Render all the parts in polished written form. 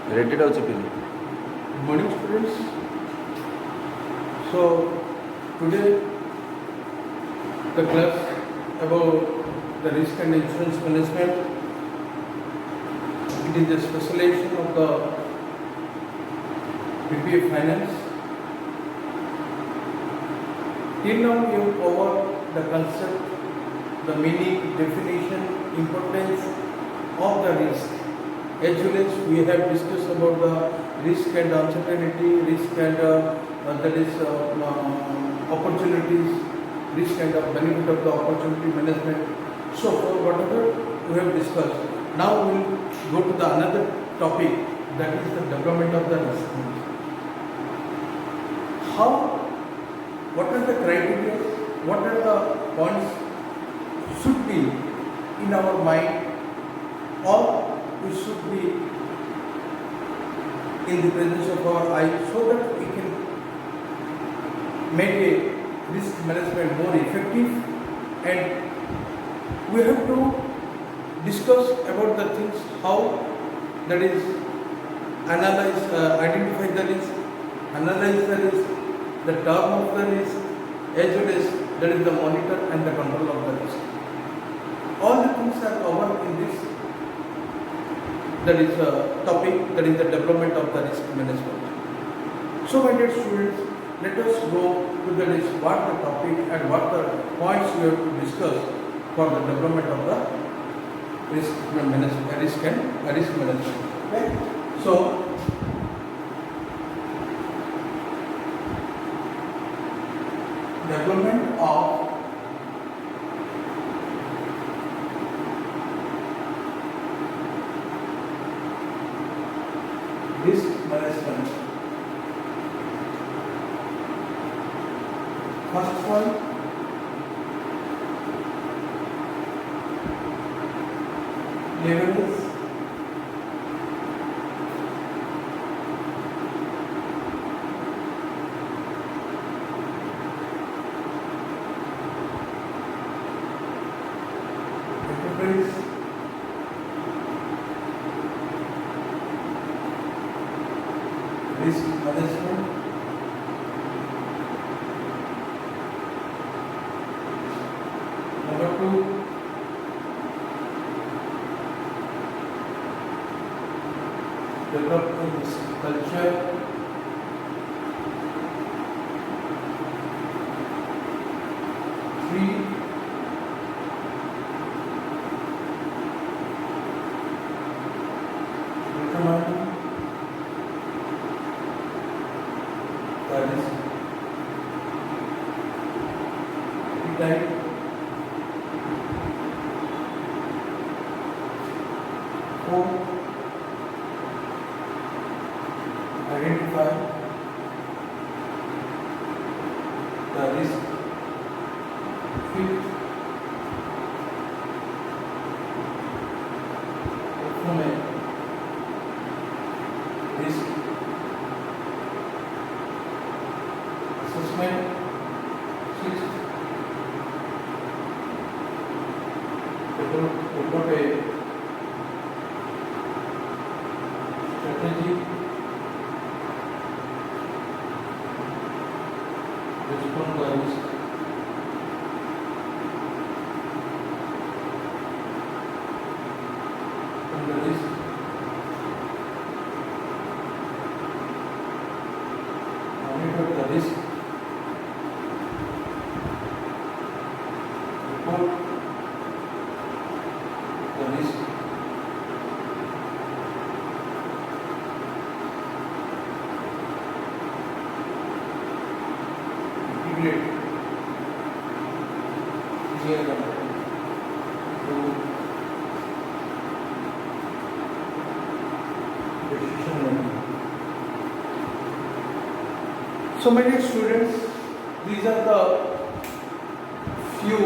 Rated also Pili. Good morning, students. So today the class about the risk and insurance management. It is a specialization of the BPA finance. Till now we have covered the concept, the meaning, definition, importance of the risk. As well as we have discussed about the risk and uncertainty, risk and opportunities, risk and benefit of the opportunity management. So for whatever we have discussed, now we will go to the another topic, that is the development of the risk. How, what are the criteria, what are the points should be in our mind, or we should be in the presence of our eyes, so that we can make a risk management more effective, and we have to discuss about the things, how that is analyze, identify the risk, analyze the risk, the term of the risk, as well as that is the monitor and the control of the risk. All the things are covered in this, that is a topic, that is the development of the risk management. So my dear students, let us go to the risk, what the topic and what the points we have to discuss for the development of the risk management, risk management. Okay? So development of risk management. First one, levels enterprise risk management. Number two, developing risk culture. Three, determining the risk appetite. Four, identify the risk fit. Implement risk assessment. Six, develop a strategy, respond to risk, and the risk, monitor the risk, report the risk, integrate clear to decision making. So my dear students, these are the few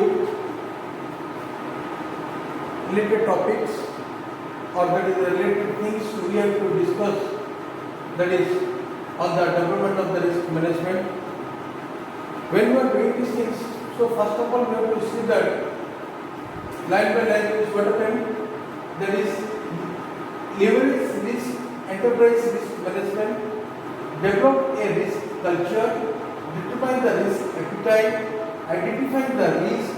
related topics, or that is the related things we have to discuss, that is on the development of the risk management. When we are doing these things, so first of all we have to see that line by line is what happened, that is leverage risk and enterprise risk management, develop a risk culture, determine the risk appetite, identify the risk,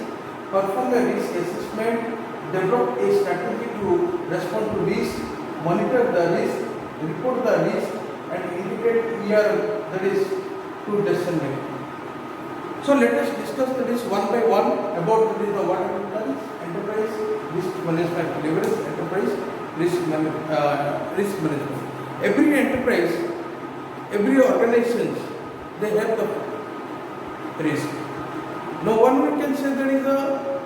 perform a risk assessment, develop a strategy to respond to risk, monitor the risk, report the risk, and integrate that is to decision making. So let us discuss this one by one about the what is enterprise risk management, leverage enterprise risk management. Every enterprise, every organization, they have the risk. No one can say there is a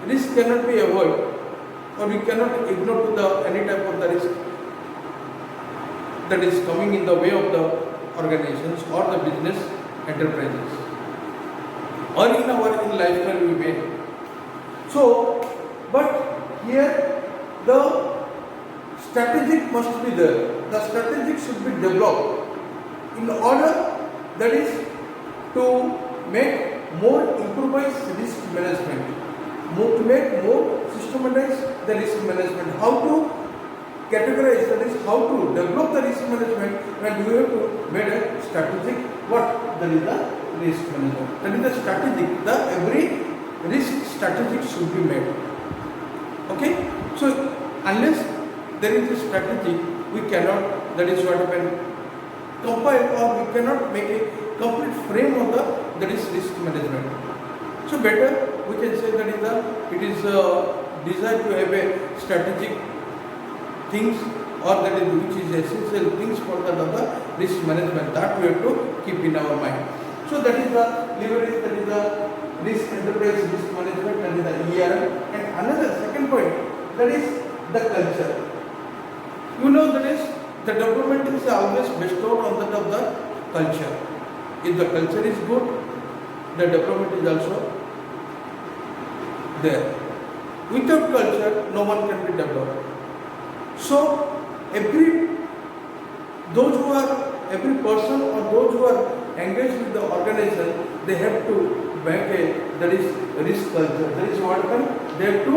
risk cannot be avoided, or we cannot ignore to the any type of the risk that is coming in the way of the organizations or the business enterprises, or in our lifestyle we may. So, but here the strategic must be there. The strategic should be developed in order, that is to make more improvised risk management, to make more systematized the risk management. How to categorize, that is how to develop the risk management, and you have to make a strategic what? That is the risk management. That is the strategic. The every risk strategic should be made. Okay? So unless there is a strategy, we cannot, that is what happened, compile, or we cannot make a complete frame of that is risk management. So better we can say that it is desired to have a strategic things, or that is which is essential things for the risk management, that we have to keep in our mind. So that is the leverage, that is the risk enterprise risk management, that is the ERM. And another second point, that is the culture. You know, that is the development is always bestowed on that of the culture. If the culture is good, the development is also there. Without culture, no one can be developed. So every person or those who are engaged with the organization, they have to make a, that is risk culture. That is what they have to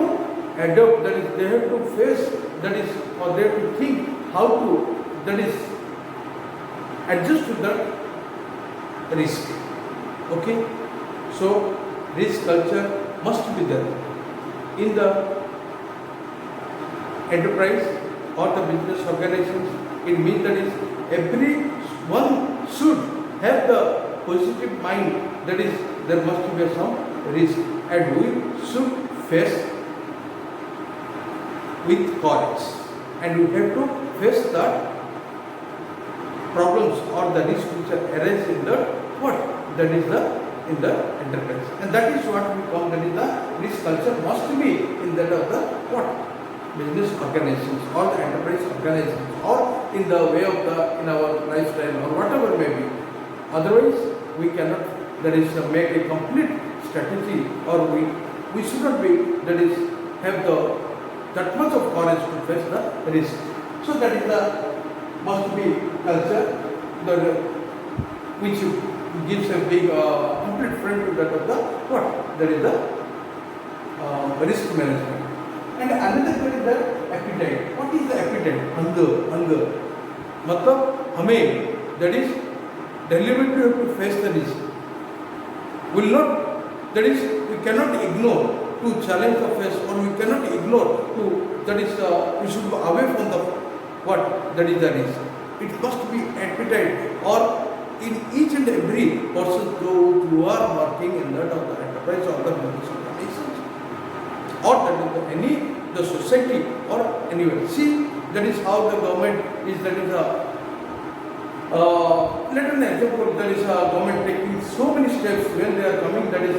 adopt, that is they have to face, that is, or they have to think how to, that is adjust to that risk. Okay? So risk culture must be there in the enterprise or the business organizations. It means that is everyone should have the positive mind, that is there must be some risk, and we should face with courage, and we have to face the problems or the risks which arise in the what? That is the in the enterprise, and that is what we call, that is the risk culture must be in that of the what? Business organizations or the enterprise organizations, or in the way of the in our lifestyle or whatever may be. Otherwise we cannot, that is make a complete strategy, or we should not be, that is have the that much of courage to face the risk. So that is the must be culture, the which gives a big complete frame to that of the what? That is the risk management. And another thing is the appetite. What is the appetite? Hunger. मतलब हमें, that is deliberately have to face the risk. Will not, that is we cannot ignore to challenge the face, or we cannot ignore to, that is we should go away from the what? That is the risk. It must be appetite, or in each and every person who are working in that of the enterprise or the business organizations, or that is the society or anywhere. See, that is how the government is, that is let an example, that is government taking so many steps when they are coming, that is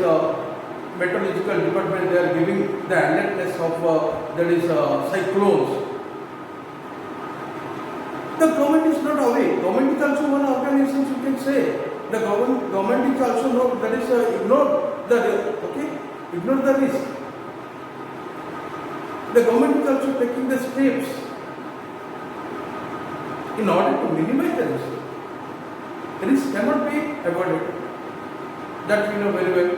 meteorological department, they are giving the alertness of that is cyclones. The government is not away. Government is also one organization, you can say. The government is also not, that is ignore the risk. The government is also taking the steps in order to minimize the risk. The risk cannot be avoided. That we know very well.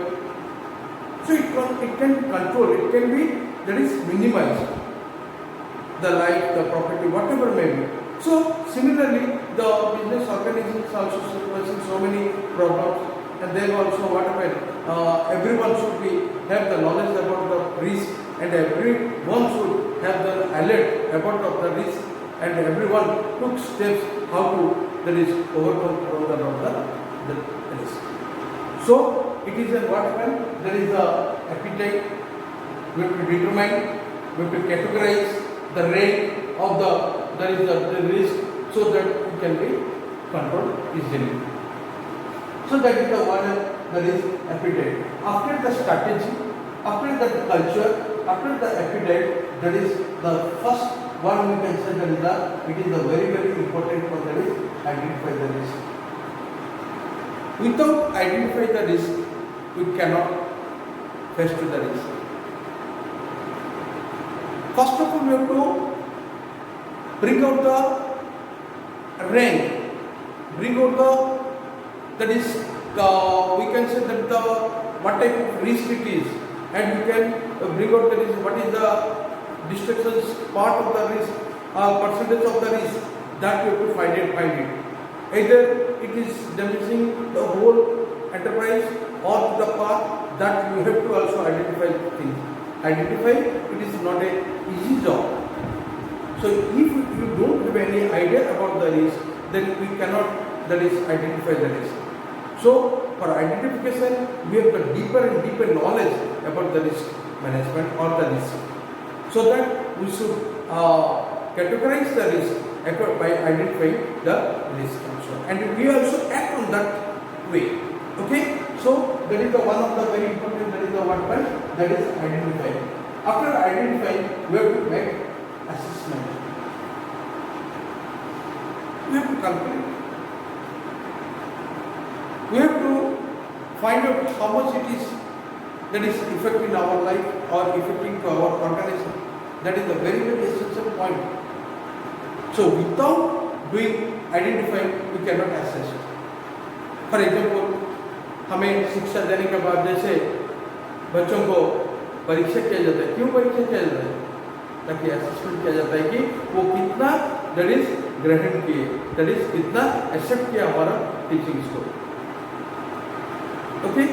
So it can control, it can be, that is minimized. The life, the property, whatever may be. So Similarly, the business organizations also facing so many problems, and then also what happened? Everyone should have the knowledge about the risk, and everyone should have the alert about the risk, and everyone took steps how to overcome the risk. So it is a what happened? There is a appetite. We have to determine, we have to categorize the rate of the risk, so that it can be controlled easily. So that is the one that is appetite. After the strategy, after the culture, after the appetite, that is the first one we can say that it is the very important one, that is identify the risk. Without identify the risk, we cannot face to the risk. First of all, we have to bring out the rank, bring out that is we can say that what type of risk it is, and we can bring out the risk, what is the distractions part of the risk, percentage of the risk, that we have to find it. Either it is damaging the whole enterprise or the path, that you have to also identify things. Identify, it is not a easy job. So if you don't have any idea about the risk, then we cannot, that is, identify the risk. So for identification, we have the deeper and deeper knowledge about the risk management or the risk, so that we should categorize the risk by identifying the risk also, and we also act on that way. Okay, so that is the one of the very important, that is the one point, that is identifying. After identifying, we have to make assessment. We have to calculate. We have to find out how much it is that is affecting our life or affecting to our organism. That is the very essential point. So without doing identifying, we cannot assess it. For example, हमें शिक्षा देने के बाद जैसे बच्चों को परीक्षा किया जाता है, क्यों परीक्षा किया जाता है? ताकि असेसमेंट किया जाता है कि वो कितना that is ग्रहण किए, that is कितना एक्सेप्ट किया हमारा टीचिंग्स को. Okay,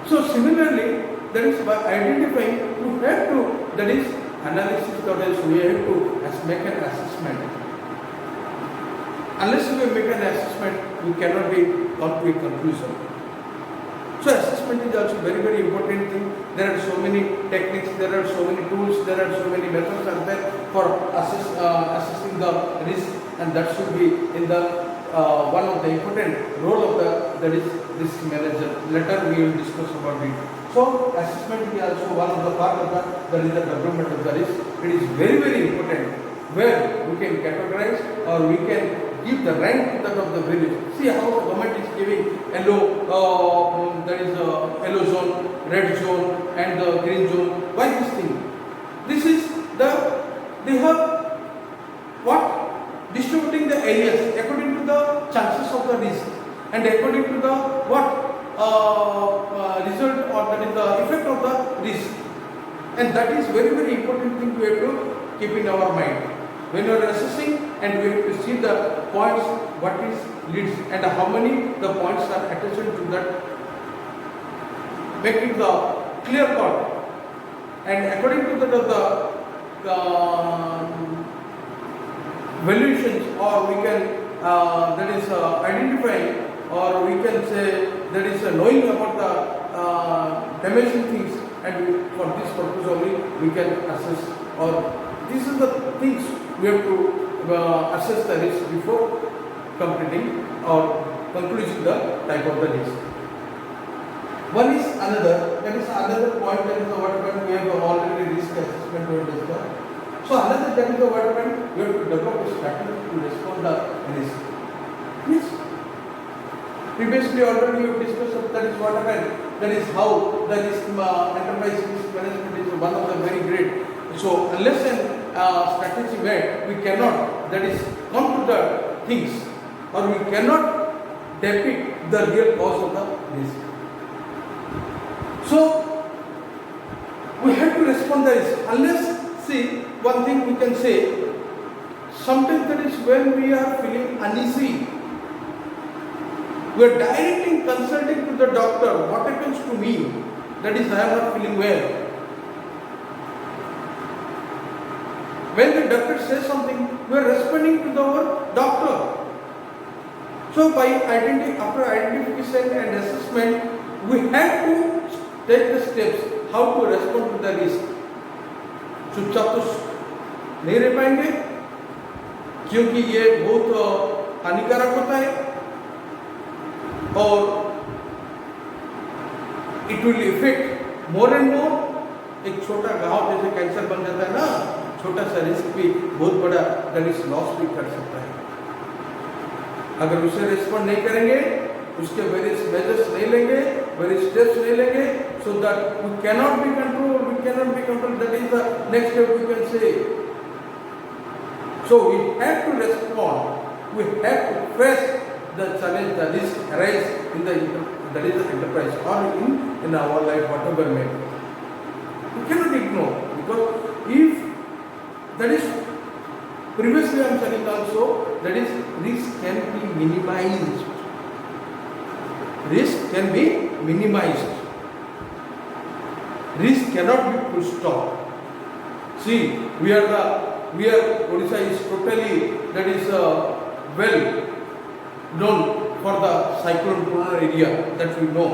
so similarly, that is by identifying, you have to, that is analysis, that is we have to make an assessment. Unless we make an assessment, we cannot come to a conclusion. So assessment is also very important thing. There are so many techniques, there are so many tools, there are so many methods are there for assessing the risk, and that should be in the one of the important role of that is risk manager. Later we will discuss about it. So assessment is also one of the part of that is the development of the risk. It is very important, where we can categorize or we can give the rank to that of the village. See how the government is giving yellow, there is a yellow zone, red zone, and the green zone. Why this thing? This is they have what? Distributing the areas according to the chances of the risk, and according to the result, or that is the effect of the risk. And that is very important thing we have to keep in our mind when we are assessing, and we have to see the points, what is leads, and how many the points are attached to that, making the clear cut. And according to the valuations, or we can that is identifying, or we can say that is knowing about the damaging things, and for this purpose only we can assess, or these are the things we have to assess the risk before completing or concluding the type of the risk. One is another, that is another point, that is the what happened, we have already risk assessment we have discussed. So another, that is the what happened, we have to develop a strategy to respond the risk. Yes. Previously already we have discussed that is what happened, that is how the risk enterprise risk management is one of the very great. So unless an strategy made, we cannot, that is, come to the things, or we cannot depict the real cause of the risk. So we have to respond to this. Unless, see, one thing we can say, sometimes that is when we are feeling uneasy. We are directly consulting to the doctor. What happens to me? That is, I am not feeling well. When the doctor says something, we are responding to our doctor. So after identification and assessment, we have to take the steps how to respond to the risk. चुपचाप तो नहीं रह पाएंगे क्योंकि ये बहुत हानिकारक होता है और it will effect more and more. एक छोटा घाव जैसे कैंसर बन जाता है ना, छोटा सा रिस्क भी बहुत बड़ा लॉस भी कर सकता है। अगर उसे रिस्पॉन्ड नहीं करेंगे, उसके वेरियस मेजर्स नहीं लेंगे, वेरियस स्टेप्स नहीं लेंगे, so that we cannot be controlled, that is the next step we can say. So we have to respond, we have to face the challenge that is arise in the enterprise or in our life, whatever may be. We cannot ignore, because if that is previously I am saying also, that is risk can be minimized. Risk can be minimized. Risk cannot be full stop. See, Odisha is totally, that is well known for the cyclone prone area, that we know,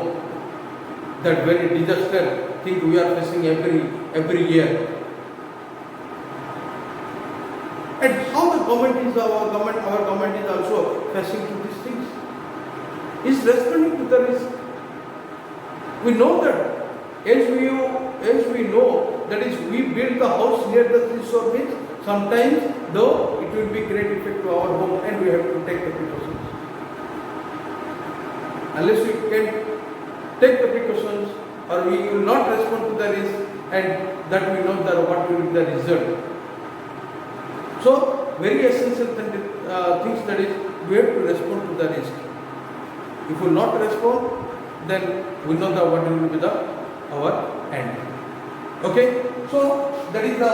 that very disaster thing we are facing every year. And how the our government is also facing to these things, is responding to the risk. We know that as we know, that is, we build the house near the seashore means sometimes though it will be great effect to our home and we have to take the precautions. Unless we can take the precautions or we will not respond to the risk, and that we know that what will be the result. So very essential things, that is, we have to respond to the risk. If we will not respond, then we know that what will be our end. Okay, so that is the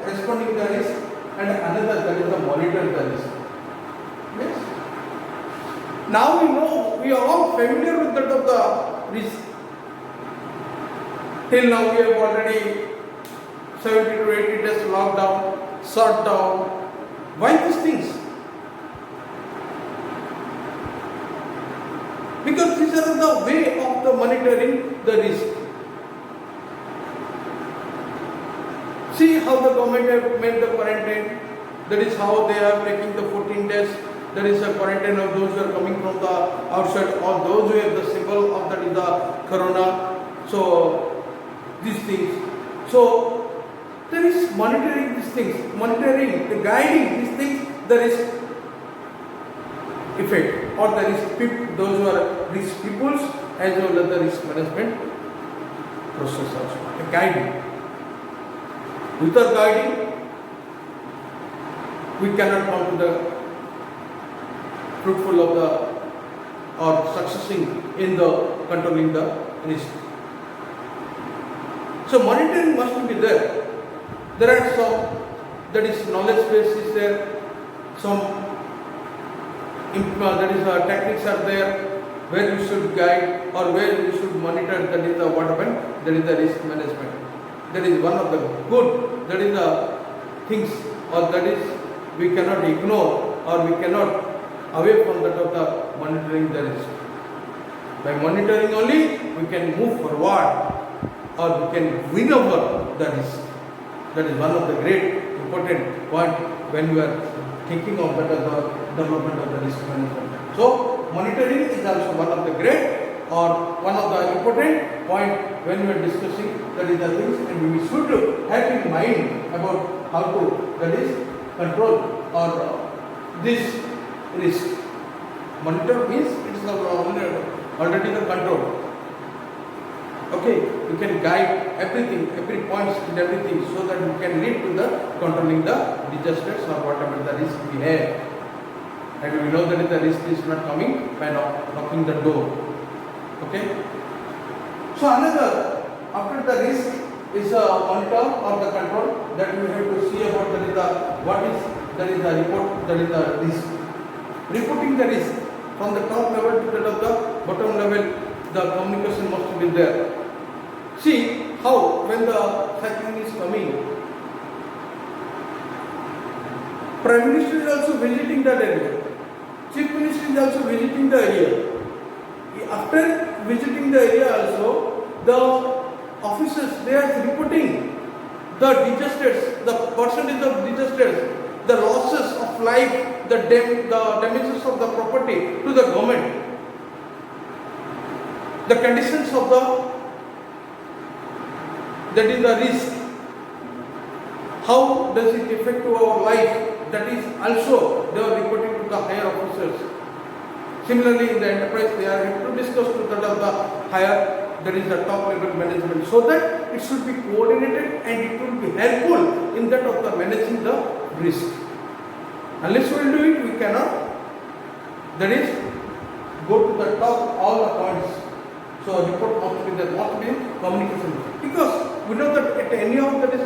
responding the risk, and another, that is the monitor the risk. Yes. Now we know, we are all familiar with that of the risk. Till now we have already 70 to 80 days lockdown, shutdown. Why these things? Because these are the way of the monitoring the risk. See how the government have made the quarantine. That is how they are taking the 14 days. There is a quarantine of those who are coming from the outside, or those who have the symbol of that is the corona. So these things. So there is monitoring these things, monitoring, the guiding these things. There is effect, or there is those who are risk peoples as well as the risk management process also. The guiding. Without guiding, we cannot come to the fruitful of the or succeeding in the controlling the risk. So monitoring must be there. There are some, that is knowledge base is there, some that is techniques are there where you should guide or where you should monitor, that is the what happened, that is the risk management. That is one of the good, that is the things, or that is we cannot ignore or we cannot away from that of the monitoring the risk. By monitoring only we can move forward or we can win over the risk. That is one of the great important point when you are thinking of that the development of the risk management. So monitoring is also one of the great or one of the important point when we are discussing that is the things, and we should have in mind about how to, that is, control or this risk. Monitor means it is already the control. Okay, you can guide everything, every points and everything, so that you can lead to the controlling the disasters or whatever the risk we have. And we know that the risk is not coming by knocking the door. Okay. So another, after the risk is a monitor or the control, that we have to see about that is the what is there is a report, there is a risk. Reporting the risk from the top level to the bottom level, the communication must be there. See how when the cyclone is coming, Prime Minister is also visiting that area. Chief Minister is also visiting the area. After visiting the area also, the officers, they are reporting the disasters, the percentage of disasters, the losses of life, the damages of the property to the government, the conditions of that is the risk. How does it affect to our life? That is also they are reporting to the higher officers. Similarly, in the enterprise, they are able to discuss to the higher, that is the top level management, so that it should be coordinated and it will be helpful in that of the managing the risk. Unless we will do it, we cannot. That is, go to the top all the points. So a report must be there, must be communication. Because we know that at any of that is,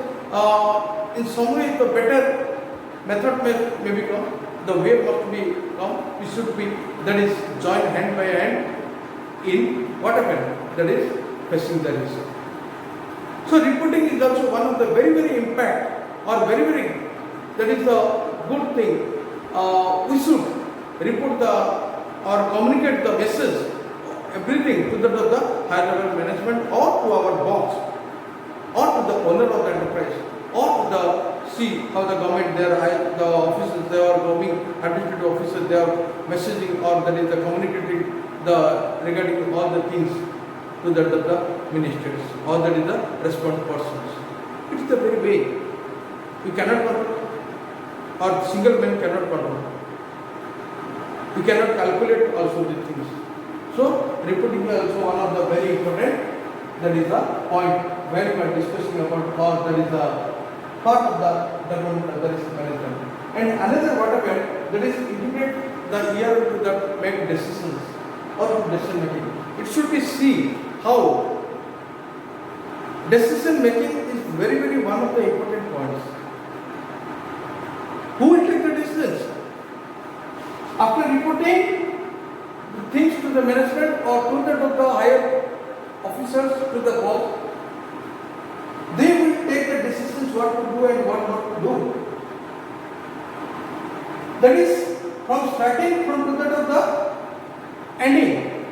in some way the better method may become, the way must be come, it should be, that is join hand by hand in what happened, that is facing the risk. So reporting is also one of the very impact or very, that is a good thing. We should report or communicate the message, everything to the higher level management or to our boss or to the owner of the enterprise or to the see how the government, the officers, they are going, administrative officers, they are messaging or that is the communicating regarding all the things to the ministers or that is the responsible persons. It is the very way. We cannot control, or single man cannot control. We cannot calculate also these things. So reporting is also one of the very important, that is the point where we are discussing about, or that is the part of the government, that is management. And another what happened, that is integrate the year to the make decisions or to decision making. It should be see how decision making is very one of the important points. Who will take the decisions? After reporting the things to the management or to the higher officers, to the boss, they will take the decisions what to do and what not to do. That is from starting from the ending.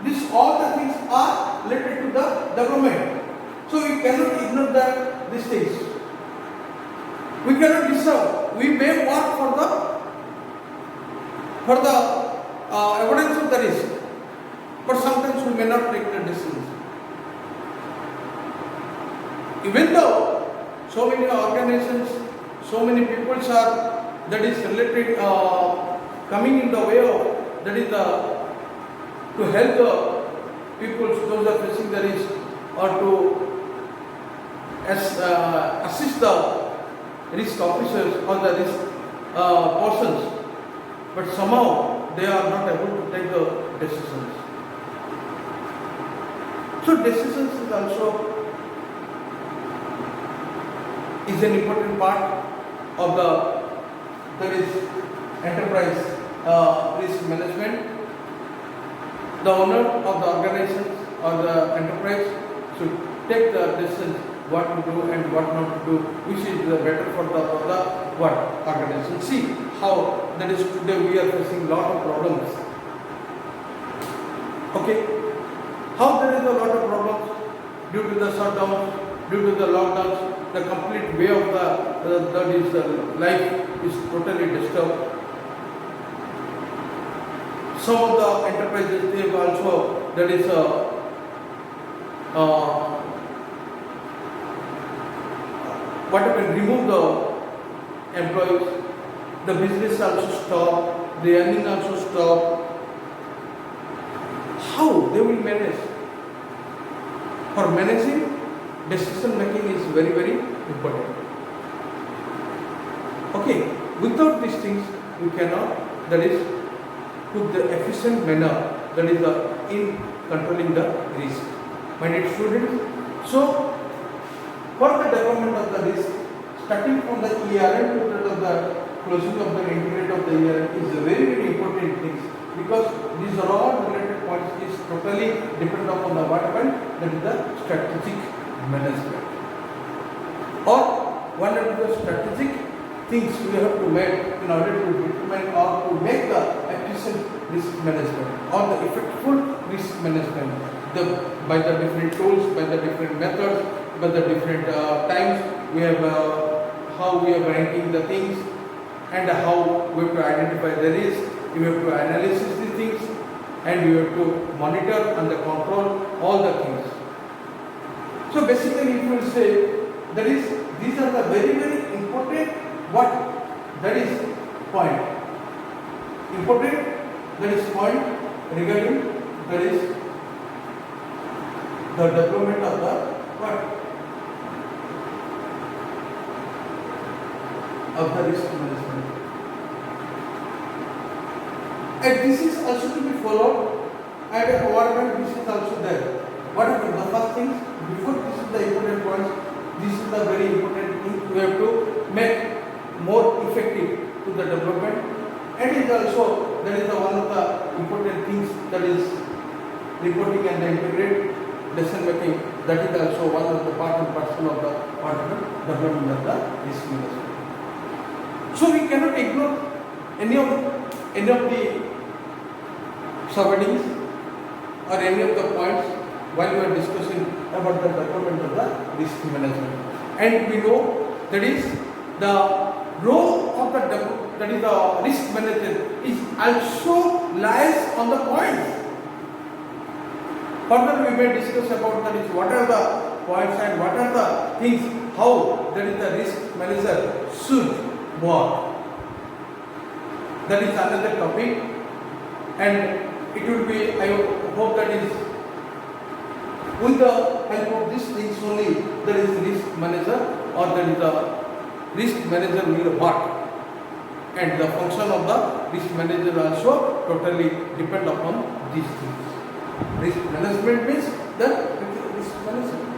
This all the things are related to the government. So we cannot ignore these things. We cannot deserve. We may work for the evidence of the risk, but sometimes we may not take the decisions. Even though so many organizations, so many people are that is related coming in the way of, that is to help the people those are facing the risk or to assist the risk officers or the risk persons, but somehow they are not able to take the decisions. So decisions is also is an important part of that is enterprise risk management. The owner of the organization or the enterprise should take the decisions what to do and what not to do, which is better for the what organization. See how that is today we are facing lot of problems. Okay, how there is a lot of problems due to the shutdowns, due to the lockdowns. The complete way of that is life is totally disturbed. Some of the enterprises they have also, that is what happened, remove the employees, the business also stop, the earning also stop. How they will manage? For managing, decision making is very important. Okay, without these things we cannot, that is put the efficient manner, that is in controlling the risk. My dear students, so for the development of the risk, starting from the ERM to the closing of the internet of the year is a very, very important thing, because these are all related points is totally depend upon the what happened, that is the strategic management, or one of the strategic things we have to make in order to determine or to make the efficient risk management or the effective risk management, by the different tools, by the different methods, by the different times we have how we are ranking the things, and how we have to identify the risk, we have to analyze the things, and we have to monitor and control all the things. So basically, if you will say, that is, these are the very, very important what, that is point, important, that is point regarding, that is the development of the what, of the risk management. And this is also to be followed, and overall this is also there. What are the first things? Before this is the important points, this is the very important thing we have to make more effective to the development, and is also that is the one of the important things, that is reporting and the integrated decision making. That is also one of the part and parcel of the development of the risk management. So we cannot ignore any of the subheadings or any of the points while we are discussing about the development of the risk management. And we know that is the role of the risk manager is also lies on the points. Further we may discuss about that is what are the points and what are the things, how that is the risk manager should work. That is another topic, and it will be, I hope that is with the help of these things only, that is risk manager, or that is the risk manager will work, and the function of the risk manager also totally depend upon these things. Risk management means the risk management.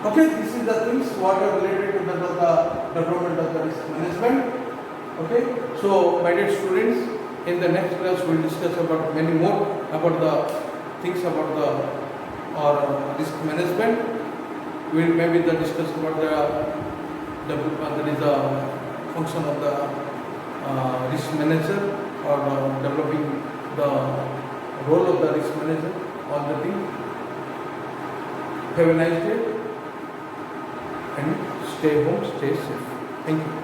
Okay, this is the things what are related to the development of the risk management. Okay, so my dear students, in the next class we will discuss about many more about the things about the risk management. We will maybe discuss about the function of the risk manager, or developing the role of the risk manager, all the things. Have a nice day and stay home, stay safe. Thank you.